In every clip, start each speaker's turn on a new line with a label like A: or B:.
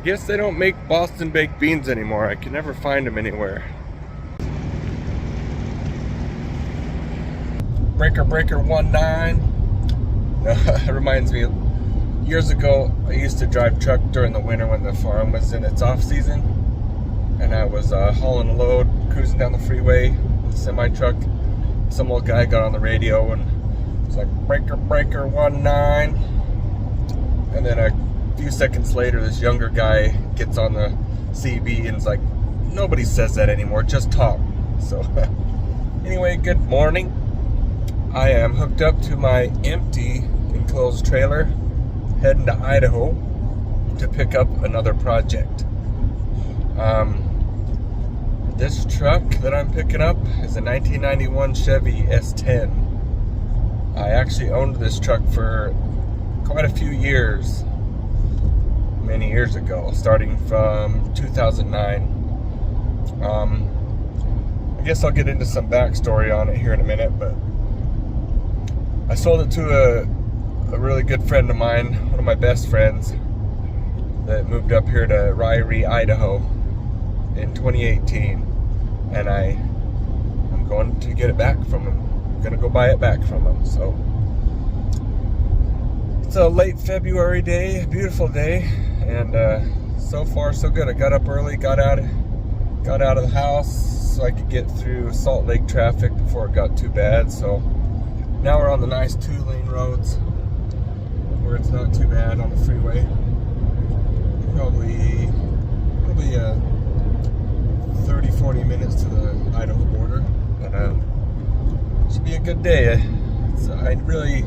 A: I guess they don't make Boston baked beans anymore. I can never find them anywhere. Breaker 19. It reminds me, years ago I used to drive truck during the winter when the farm was in its off season, and I was hauling a load, cruising down the freeway with a semi truck. Some old guy got on the radio and was like, breaker 19. And then a few seconds later, this younger guy gets on the CB and is like, nobody says that anymore, just talk. So anyway, good morning. I am hooked up to my empty enclosed trailer, heading to Idaho to pick up another project. This truck that I'm picking up is a 1991 Chevy S10. I actually owned this truck for quite a few years, many years ago, starting from 2009. I guess I'll get into some backstory on it here in a minute, but I sold it to a really good friend of mine, one of my best friends, that moved up here to Ryrie, Idaho in 2018, and I'm going to get it back from him. I'm going to go buy it back from him. So it's a late February day, beautiful day, and so far so good. I got up early, got out of the house so I could get through Salt Lake traffic before it got too bad. So now we're on the nice 2-lane roads where it's not too bad on the freeway. Probably 30-40 minutes to the Idaho border, but should be a good day. I really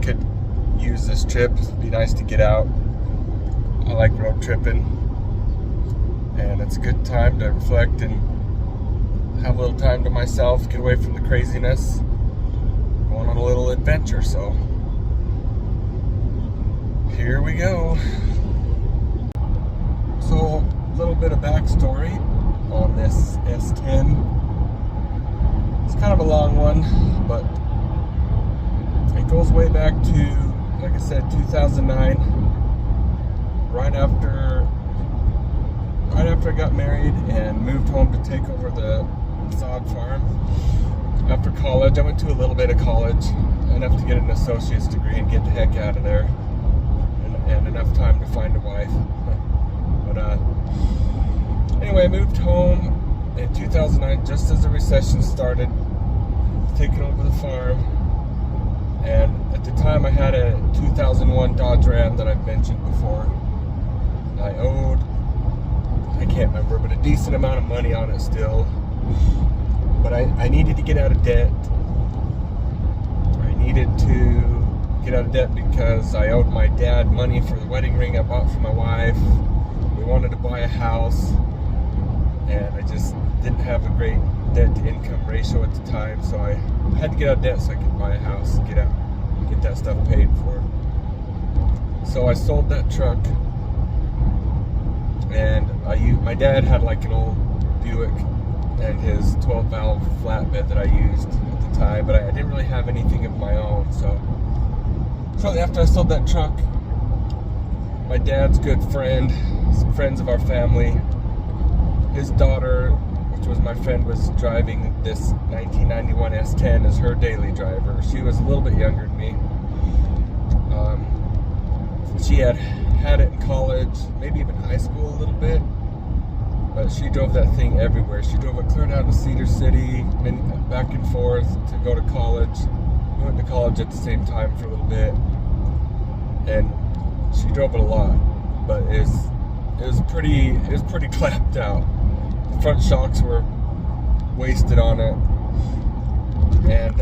A: could use this trip. It'd be nice to get out. I like road tripping, and it's a good time to reflect and have a little time to myself, get away from the craziness, going on a little adventure. So here we go. So a little bit of backstory on this S10. It's kind of a long one, but it goes way back to, like I said, 2009. Right after I got married and moved home to take over the sod farm. After college, I went to a little bit of college, enough to get an associate's degree and get the heck out of there, and enough time to find a wife. But anyway, I moved home in 2009, just as the recession started, taking over the farm. And at the time, I had a 2001 Dodge Ram that I've mentioned before. I owed, I can't remember, but a decent amount of money on it still. But I needed to get out of debt. I needed to get out of debt because I owed my dad money for the wedding ring I bought for my wife. We wanted to buy a house, and I just didn't have a great debt-to-income ratio at the time, so I had to get out of debt so I could buy a house, get that stuff paid for. So I sold that truck, and my dad had like an old Buick and his 12-valve flatbed that I used at the time, but I didn't really have anything of my own. So shortly after I sold that truck, my dad's good friend, some friends of our family, his daughter, which was my friend, was driving this 1991 S10 as her daily driver. She was a little bit younger than me. She had it in college, maybe even high school a little bit, but she drove that thing everywhere. She drove it clear down to Cedar City, back and forth to go to college. We went to college at the same time for a little bit, and she drove it a lot, but it was pretty clapped out. The front shocks were wasted on it, and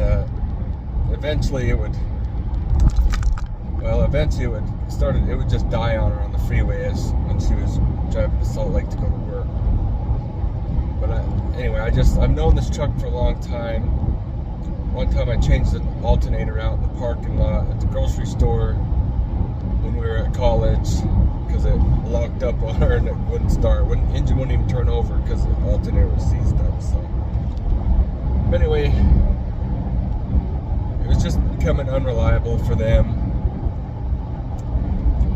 A: eventually it would just die on her on the freeway when she was driving to Salt Lake to go to work. But anyway, I've known this truck for a long time. One time I changed the alternator out in the parking lot at the grocery store when we were at college because it locked up on her and it wouldn't start. Engine wouldn't even turn over because the alternator was seized up. So, but anyway, it was just becoming unreliable for them.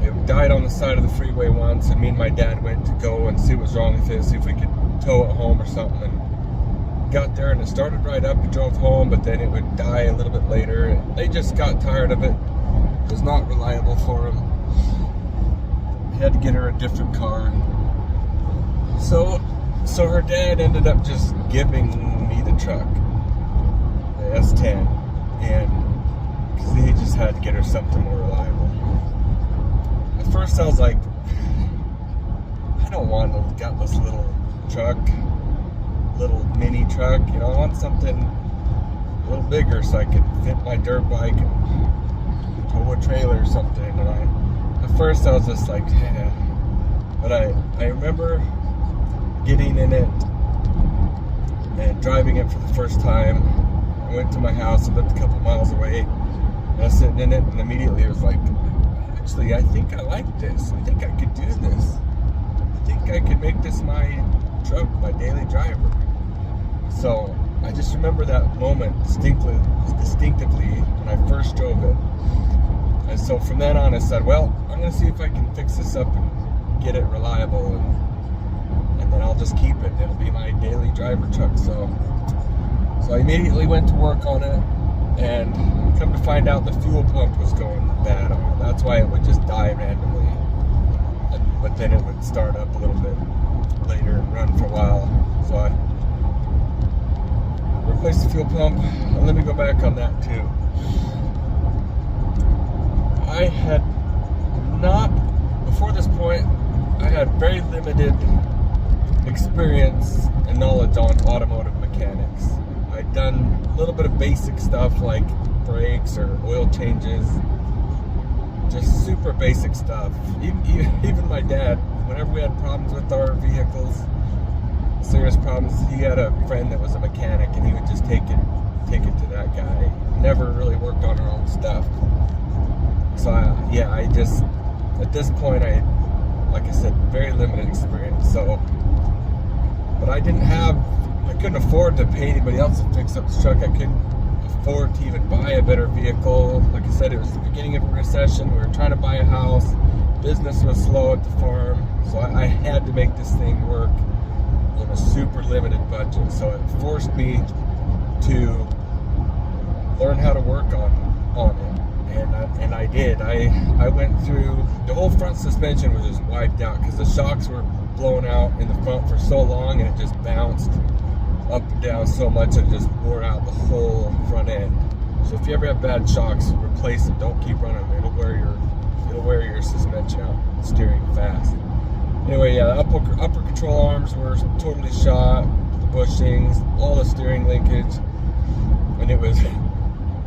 A: It died on the side of the freeway once, and me and my dad went to go and see what was wrong with it, see if we could tow it home or something. And got there and it started right up and drove home, but then it would die a little bit later. And they just got tired of it. It was not reliable for them. They had to get her a different car. So her dad ended up just giving me the truck, the S10, and because he just had to get her something more reliable. At first I was like, I don't want a gutless little truck, little mini truck, you know, I want something a little bigger so I can fit my dirt bike and tow a trailer or something. And at first I was just like, yeah. But I remember getting in it and driving it for the first time. I went to my house, I lived a couple miles away, and I was sitting in it, and immediately it was like, actually, I think I like this. I think I could do this. I think I could make this my truck, my daily driver. So I just remember that moment distinctively when I first drove it. And so from then on I said, well, I'm going to see if I can fix this up and get it reliable, and then I'll just keep it. It'll be my daily driver truck. So I immediately went to work on it, and come to find out the fuel pump was going bad on it. That's why it would just die randomly. But then it would start up a little bit later and run for a while. So I replaced the fuel pump. And let me go back on that too. I had not, before this point, I had very limited experience and knowledge on automotive mechanics. I'd done a little bit of basic stuff like brakes or oil changes, just super basic stuff. Even my dad, whenever we had problems with our vehicles, serious problems, he had a friend that was a mechanic, and he would just take it to that guy. Never really worked on our own stuff. So I just, at this point, like I said, very limited experience. So, but I couldn't afford to pay anybody else to fix up this truck. I couldn't afford to even buy a better vehicle. Like I said, it was the beginning of a recession. We were trying to buy a house. Business was slow at the farm. So I had to make this thing work in a super limited budget. So it forced me to learn how to work on it. And I did. I went through, the whole front suspension was just wiped out because the shocks were blown out in the front for so long, and it just bounced up and down so much it just wore out the whole front end. So if you ever have bad shocks, replace them. Don't keep running them. It'll wear your suspension out, steering fast. Anyway, yeah, the upper control arms were totally shot, the bushings, all the steering linkage,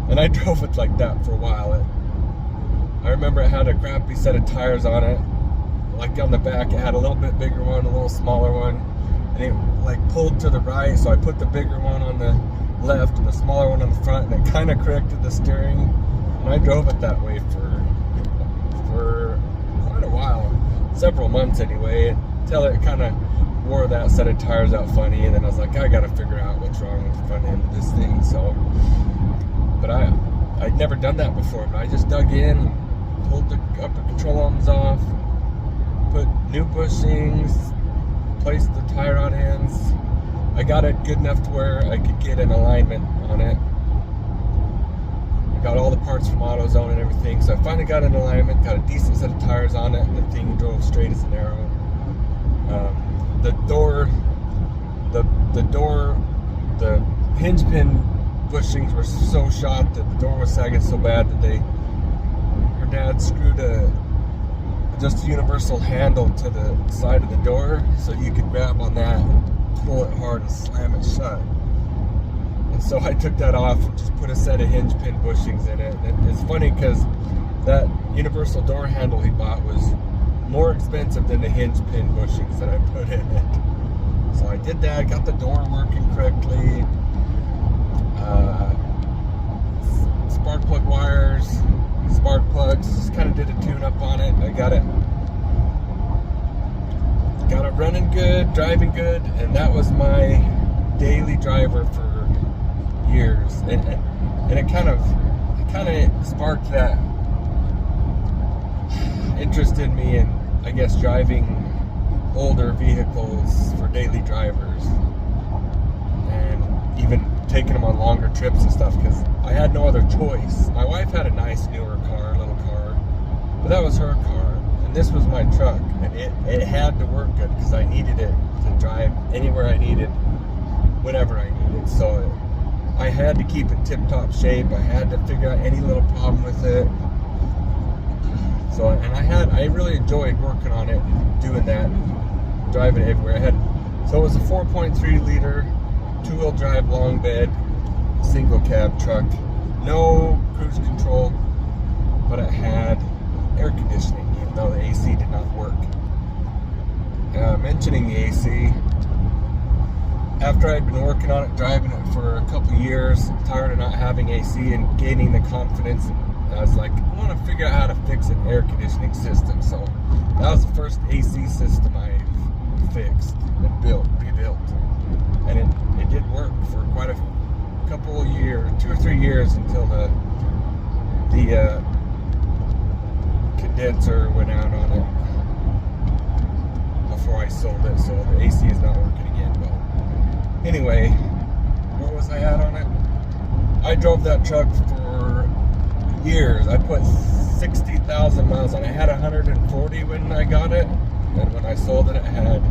A: and I drove it like that for a while. I remember it had a crappy set of tires on it. Like on the back, it had a little bit bigger one, a little smaller one, and it like pulled to the right, so I put the bigger one on the left and the smaller one on the front, and it kind of corrected the steering. And I drove it that way for quite a while, several months anyway, until it kind of wore that set of tires out funny, and then I was like, I gotta figure out what's wrong with the front end of this thing. So, but I'd never done that before, but I just dug in, pulled the upper control arms off, put new bushings, replaced the tie rod ends. I got it good enough to where I could get an alignment on it. I got all the parts from AutoZone and everything, so I finally got an alignment, got a decent set of tires on it, and the thing drove straight as an arrow. The hinge pin bushings were so shot that the door was sagging so bad that her dad screwed just a universal handle to the side of the door, so you could grab on that and pull it hard and slam it shut. And so I took that off and just put a set of hinge pin bushings in it. And it's funny because that universal door handle he bought was more expensive than the hinge pin bushings that I put in it. So I did that, got the door working correctly. Spark plug wires, spark plugs, just kind of did a tune up on it. I got it running good, driving good, and that was my daily driver for years. And it kind of sparked that. interested me in, I guess, driving older vehicles for daily drivers, and even taking them on longer trips and stuff, because I had no other choice. My wife had a nice newer car, little car, but that was her car, and this was my truck, and it had to work good because I needed it to drive anywhere I needed, whenever I needed. So I had to keep it tip-top shape. I had to figure out any little problem with it. So, and I really enjoyed working on it and doing that, driving it everywhere. So it was a 4.3 liter, 2-wheel drive, long bed, single cab truck, no cruise control, but it had air conditioning, even though the AC did not work. Mentioning the AC, after I'd been working on it, driving it for a couple of years, tired of not having AC and gaining the confidence, and I was like, I want to figure out how to fix an air conditioning system. So that was the first AC system I fixed and rebuilt, and it did work for quite a couple of years, 2 or 3 years, until the condenser went out on it before I sold it. So the AC is not working again. But anyway, where was I at on it? I drove that truck for years. I put 60,000 miles on it. I had 140 when I got it, and when I sold it, it had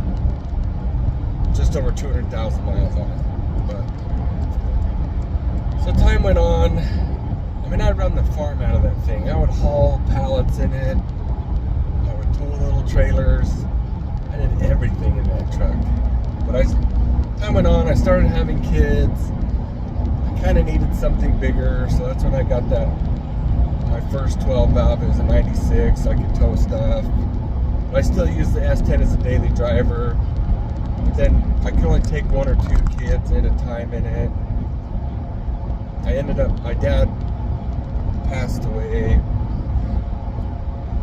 A: just over 200,000 miles on it. But so time went on. I mean, I'd run the farm out of that thing. I would haul pallets in it. I would tow little trailers. I did everything in that truck. But time went on. I started having kids. I kind of needed something bigger, so that's when I got my first 12 valve. It was a 96. I could tow stuff. But I still use the S10 as a daily driver. But then I could only take 1 or 2 kids at a time in it. My dad passed away,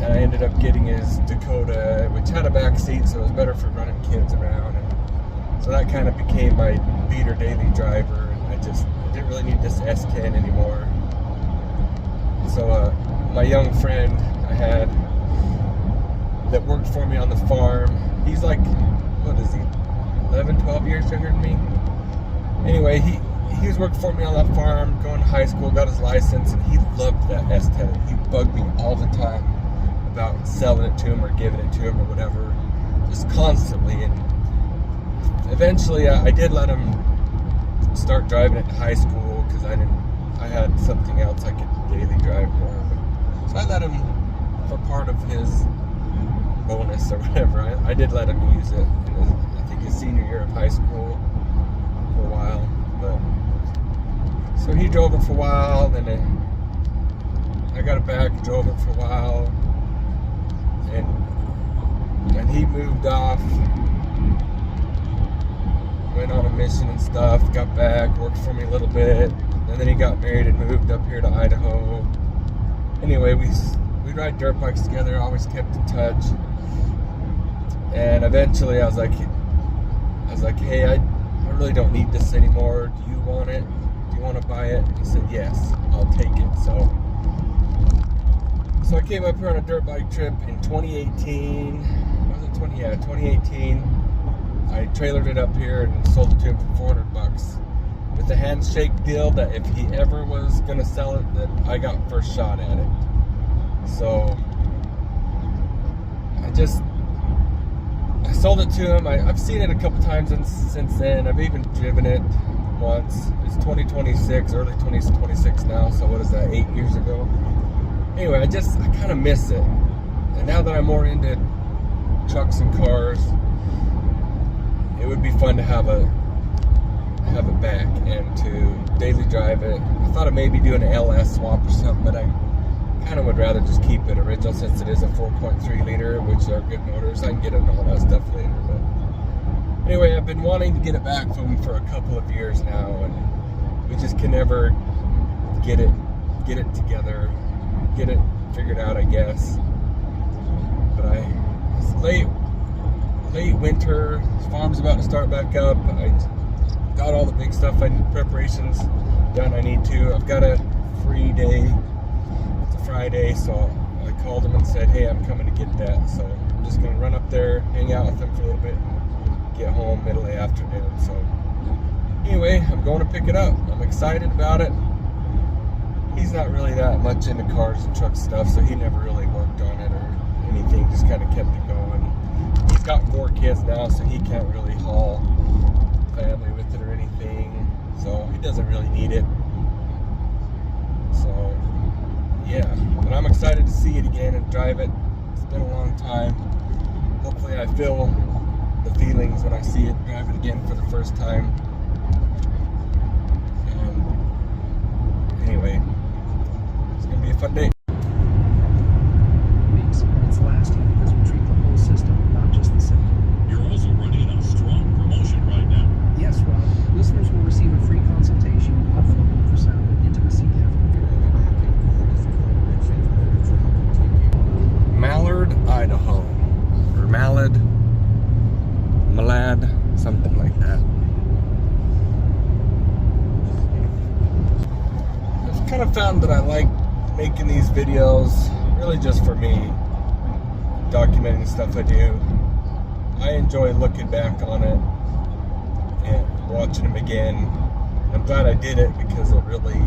A: and I ended up getting his Dakota, which had a back seat, so it was better for running kids around. And so that kind of became my beater daily driver, and I didn't really need this S10 anymore. So my young friend I had that worked for me on the farm, he's like, what is he, 11, 12 years younger than me? Anyway, he was working for me on that farm, going to high school, got his license, and he loved that S10. He bugged me all the time about selling it to him or giving it to him or whatever, just constantly. And eventually I did let him start driving it in high school, because I had something else I could daily drive more. So I let him, for part of his bonus or whatever, I did let him use it in I think his senior year of high school for a while. But so he drove it for a while, then I got it back, drove it for a while, and he moved off, went on a mission and stuff, got back, worked for me a little bit, and then he got married and moved up here to Idaho. Anyway, we'd ride dirt bikes together, always kept in touch, and eventually I was like, hey, I really don't need this anymore. Do you want it? Do you want to buy it? He said, yes, I'll take it. So I came up here on a dirt bike trip in 2018. Was it 2018. I trailered it up here and sold it to him for $400 with a handshake deal that if he ever was going to sell it, that I got first shot at it. So I sold it to him. I've seen it a couple times since then. I've even driven it once. It's 2026, early 2026 now, so what is that, 8 years ago? Anyway, I kind of miss it. And now that I'm more into trucks and cars, it would be fun to have it back and to daily drive it. I thought of maybe doing an LS swap or something, but I kind of would rather just keep it original, since it is a 4.3 liter, which are good motors. I can get into all that stuff later. But anyway, I've been wanting to get it back from him for a couple of years now, and we just can never get it together, get it figured out, I guess. But it's late winter. The farm's about to start back up. I got all the big stuff, preparations done I need to. I've got a free day. It's a Friday, so I called him and said, hey, I'm coming to get that. So I'm just going to run up there, hang out with him for a little bit, and get home middle of the afternoon. So anyway, I'm going to pick it up. I'm excited about it. He's not really that much into cars and truck stuff, so he never really worked on it or anything, just kind of kept it going. He's got 4 kids now, so he can't really haul family with it or anything, so he doesn't really need it. So yeah, but I'm excited to see it again and drive it. It's been a long time. Hopefully I feel the feelings when I see it, drive it again for the first time. And anyway, it's gonna be a fun day.
B: It's lasting because we treat the whole system, not just the symptom.
C: You're also running a strong promotion right now.
B: Yes, Rob. Listeners will receive a free consultation on phone, ultrasound, and intimacy gift.
A: Mallard, Idaho, or Malad, something like that. I've kind of found that I like making these videos really just for me, documenting stuff I do. I enjoy looking back on it and watching them again. I'm glad I did it because it really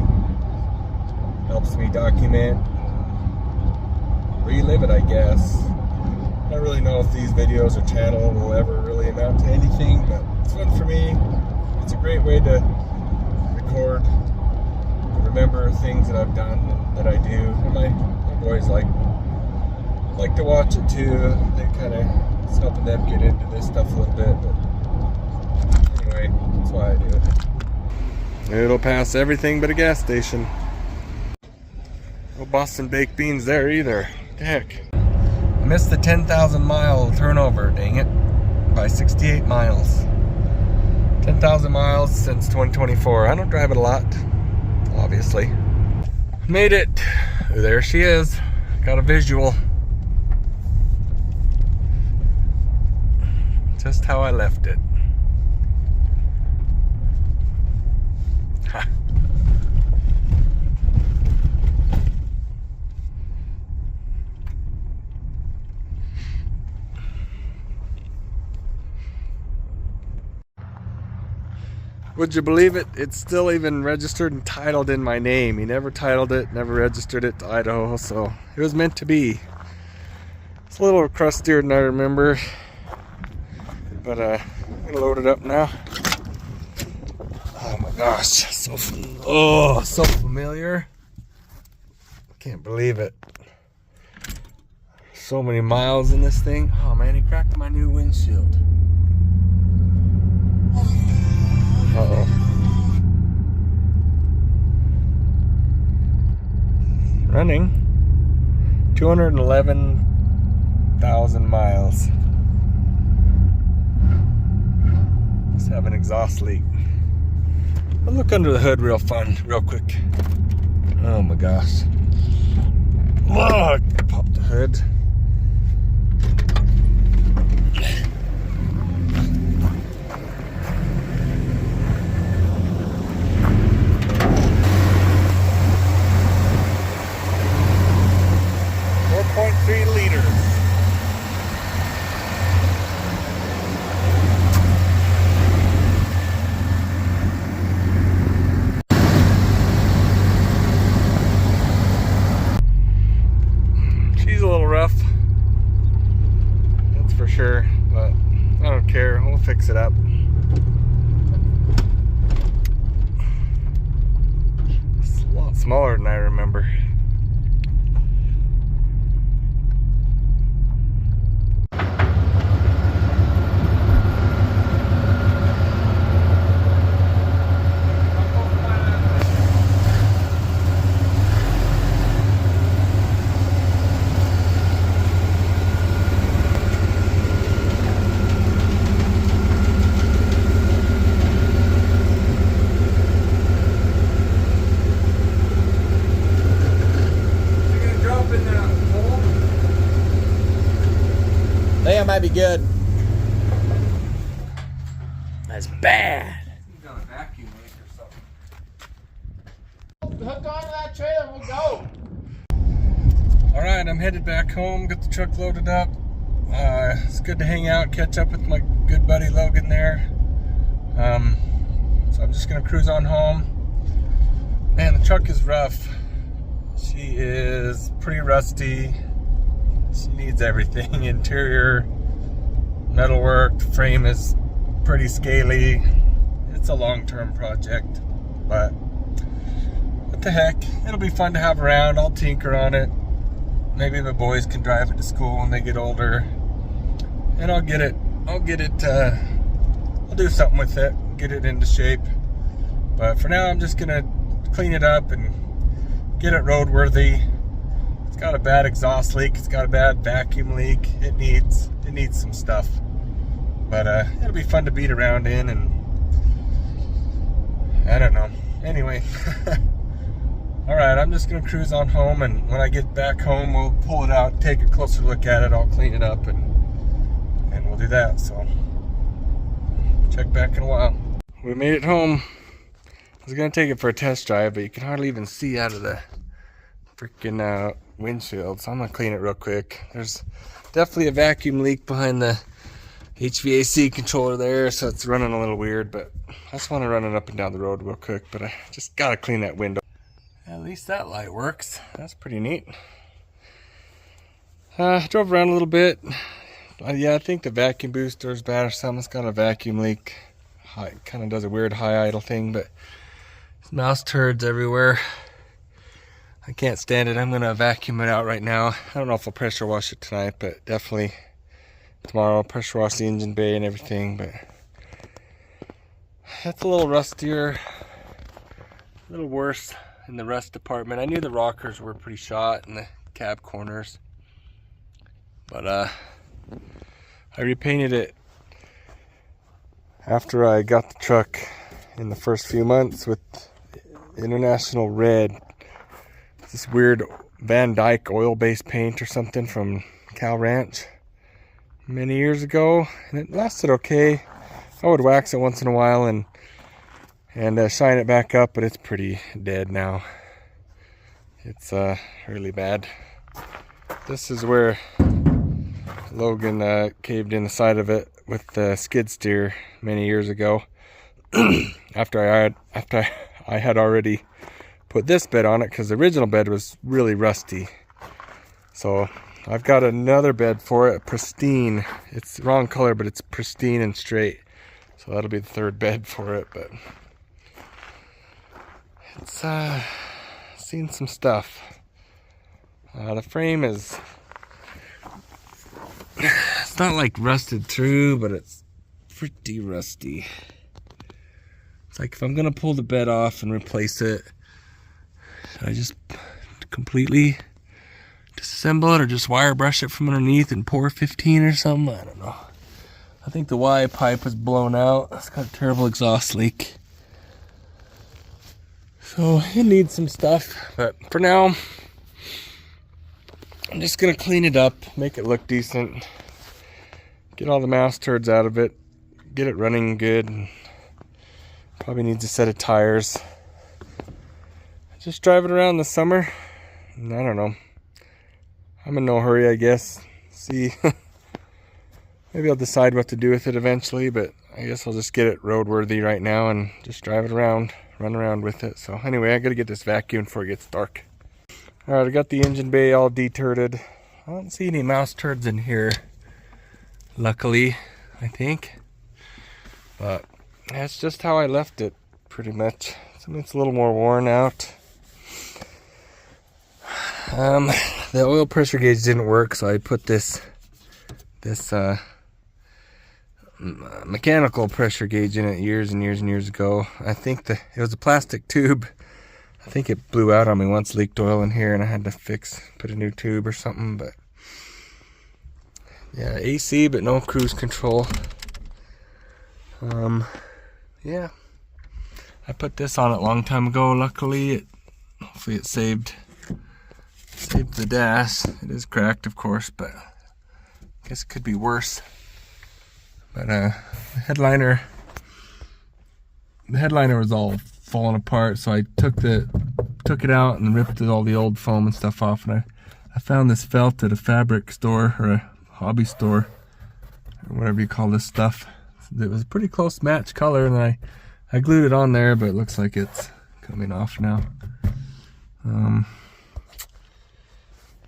A: helps me document, relive it, I guess. I don't really know if these videos or channel will ever really amount to anything, but it's fun for me. It's a great way to record, to remember things that I've done and that I do. And my boys like to watch it too. They kind of, it's helping them get into this stuff a little bit, but anyway, that's why I do it. It'll pass everything but a gas station. No Boston baked beans there either. What the heck? I missed the 10,000 mile turnover, dang it, by 68 miles. 10,000 miles since 2024. I don't drive it a lot, obviously. Made it. There she is. Got a visual. Just how I left it. Ha. Would you believe it? It's still even registered and titled in my name. He never titled it, never registered it to Idaho, so it was meant to be. It's a little crustier than I remember, but I'm gonna load it up now. Oh my gosh, so familiar. Can't believe it. So many miles in this thing. Oh man, he cracked my new windshield. Uh-oh. Running 211,000 miles. Let's have an exhaust leak. I'll look under the hood real quick. Oh my gosh. Oh, pop the hood. Sure, but I don't care. We'll fix it up. It's a lot smaller than I remember.
D: That might be good. That's bad.
A: He's got a vacuum make or something.
D: Hook onto that trailer and we'll go.
A: Alright, I'm headed back home, got the truck loaded up. It's good to hang out, catch up with my good buddy Logan there. So I'm just gonna cruise on home. Man, the truck is rough. She is pretty rusty. She needs everything. Interior, metalwork, frame is pretty scaly. It's a long-term project, but what the heck? It'll be fun to have around. I'll tinker on it. Maybe the boys can drive it to school when they get older. And I'll do something with it, get it into shape. But for now, I'm just gonna clean it up and get it roadworthy. It's got a bad exhaust leak. It's got a bad vacuum leak. It needs some stuff. But it'll be fun to beat around in, and I don't know. Anyway, all right, I'm just gonna cruise on home, and when I get back home, we'll pull it out, take a closer look at it. I'll clean it up, and we'll do that. So check back in a while. We made it home. I was gonna take it for a test drive, but you can hardly even see out of the freaking windshield, so I'm gonna clean it real quick. There's definitely a vacuum leak behind the HVAC controller there, so it's running a little weird, but I just want to run it up and down the road real quick. But I just gotta clean that window. At least that light works. That's pretty neat. Drove around a little bit. Yeah, I think the vacuum booster is bad or something. It's got a vacuum leak. It kind of does a weird high idle thing, but there's mouse turds everywhere. I can't stand it. I'm gonna vacuum it out right now. I don't know if I'll pressure wash it tonight, but definitely tomorrow I'll pressure wash the engine bay and everything. But that's a little rustier, a little worse in the rust department. I knew the rockers were pretty shot in the cab corners, but I repainted it after I got the truck in the first few months with International Red. This weird Van Dyke oil-based paint or something from Cal Ranch many years ago, and it lasted okay. I would wax it once in a while and shine it back up, but it's pretty dead now. It's really bad. This is where Logan caved in the side of it with the skid steer many years ago. after I had already put this bed on it, because the original bed was really rusty. So I've got another bed for it, pristine. It's the wrong color, but it's pristine and straight. So that'll be the third bed for it. But it's seen some stuff. The frame is, it's not like rusted through, but it's pretty rusty. It's like if I'm gonna pull the bed off and replace it, should I just completely disassemble it or just wire brush it from underneath and pour 15 or something? I don't know. I think the Y pipe was blown out. It's got a terrible exhaust leak. So it needs some stuff, but for now, I'm just gonna clean it up, make it look decent, get all the mouse turds out of it, get it running good. Probably needs a set of tires. Just drive it around this summer. And I don't know. I'm in no hurry, I guess. See, maybe I'll decide what to do with it eventually, but I guess I'll just get it roadworthy right now and just drive it around, run around with it. So anyway, I gotta get this vacuumed before it gets dark. All right, I got the engine bay all deturted. I don't see any mouse turds in here, luckily, I think. But that's just how I left it, pretty much. I mean, it's a little more worn out. The oil pressure gauge didn't work, so I put this mechanical pressure gauge in it years and years and years ago. I think it was a plastic tube. I think it blew out on me once, leaked oil in here, and I had to put a new tube or something. But yeah, AC, but no cruise control. Yeah, I put this on it a long time ago. Luckily, hopefully it saved the dash. It is cracked, of course, but I guess it could be worse. But the headliner was all falling apart, so I took it out and ripped all the old foam and stuff off, and I I found this felt at a fabric store or a hobby store, or whatever you call this stuff. It was a pretty close match color, and I glued it on there, but it looks like it's coming off now.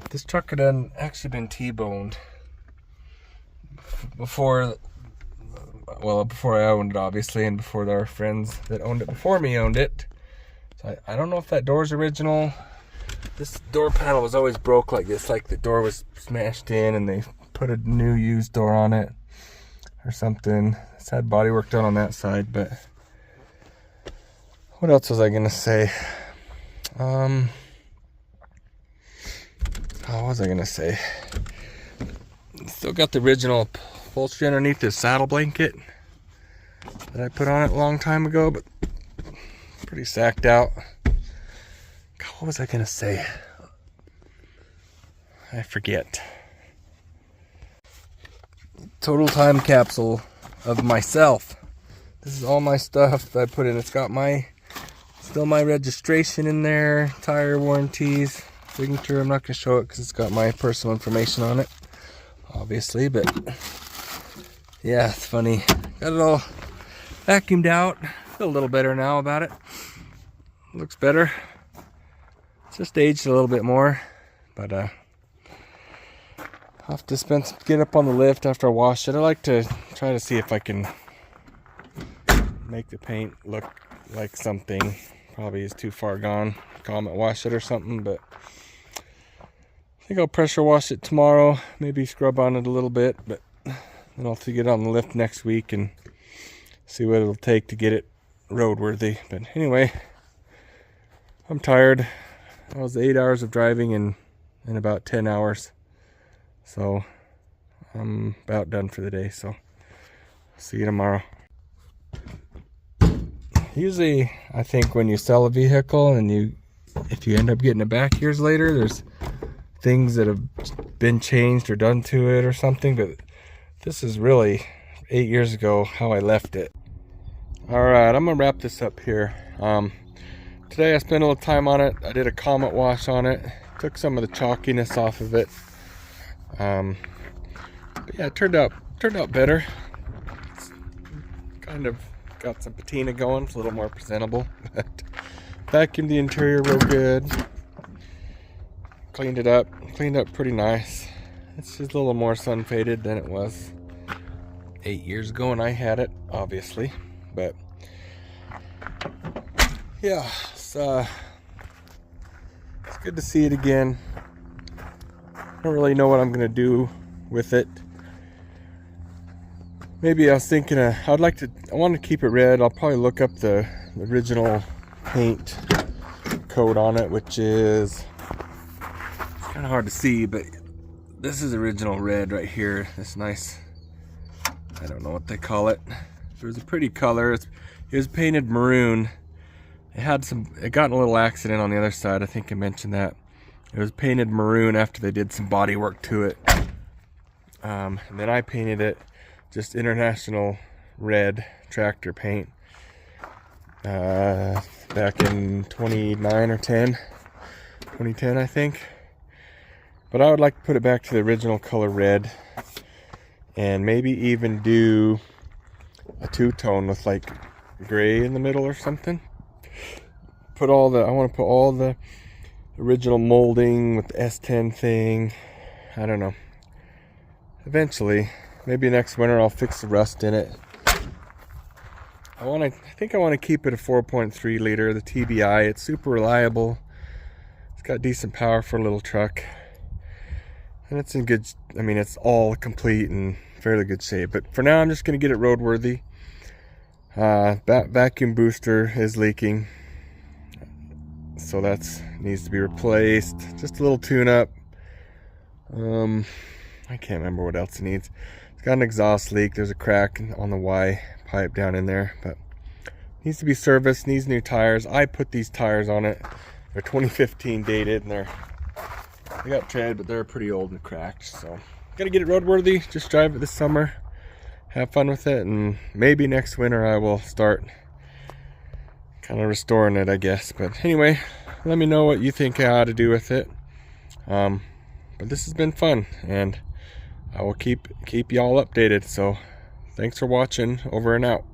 A: This truck had actually been T-boned before I owned it, obviously, and before our friends that owned it before me owned it. So I don't know if that door's original. This door panel was always broke like this, like the door was smashed in and they put a new used door on it or something. It's had body work done on that side, but what else was I gonna say? What was I gonna say? Still got the original upholstery underneath this saddle blanket that I put on it a long time ago, but pretty sacked out. God, what was I gonna say? I forget. Total time capsule of myself. This is all my stuff that I put in. It's got still my registration in there, tire warranties, signature. I'm not gonna show it because it's got my personal information on it, obviously, but yeah, it's funny. Got it all vacuumed out. Feel a little better now about it. Looks better. It's just aged a little bit more, but I'll have to get up on the lift after I wash it. I like to try to see if I can make the paint look like something. Probably is too far gone. Comet wash it or something, but I think I'll pressure wash it tomorrow. Maybe scrub on it a little bit, but then I'll have to get on the lift next week and see what it'll take to get it roadworthy. But anyway, I'm tired. That was 8 hours of driving in about 10 hours. So I'm about done for the day. So see you tomorrow. Usually, I think when you sell a vehicle and if you end up getting it back years later, there's things that have been changed or done to it or something, but this is really 8 years ago how I left it. Alright, I'm gonna wrap this up here. Today I spent a little time on it. I did a Comet wash on it, took some of the chalkiness off of it. But yeah, it turned out better. It's kind of got some patina going. It's a little more presentable. But vacuumed the interior real good. Cleaned up pretty nice. It's just a little more sun faded than it was 8 years ago when I had it, obviously. But yeah, it's good to see it again. I don't really know what I'm gonna do with it. Maybe I was thinking I want to keep it red. I'll probably look up the original paint code on it, which is, it's kind of hard to see, but this is original red right here. This nice, I don't know what they call it. It was a pretty color. It was painted maroon. It got in a little accident on the other side. I think I mentioned that. It was painted maroon after they did some body work to it. And then I painted it just international red tractor paint back in 2010 I think. But I would like to put it back to the original color red and maybe even do a two-tone with like gray in the middle or something. I want to put all the original molding with the S10 thing. I don't know. Eventually, maybe next winter I'll fix the rust in it. I think I want to keep it a 4.3 liter, the TBI. It's super reliable. It's got decent power for a little truck. And it's in good, it's all complete and fairly good shape. But for now, I'm just going to get it roadworthy. Vacuum booster is leaking. So that needs to be replaced. Just a little tune-up. I can't remember what else it needs. It's got an exhaust leak. There's a crack on the Y pipe down in there, but needs to be serviced. Needs new tires. I put these tires on it. They're 2015 dated, and they got tread, but they're pretty old and cracked. So gotta get it roadworthy. Just drive it this summer, have fun with it, and maybe next winter I will start kind of restoring it, I guess. But anyway, let me know what you think I ought to do with it. But this has been fun, and I will keep y'all updated. So thanks for watching. Over and out.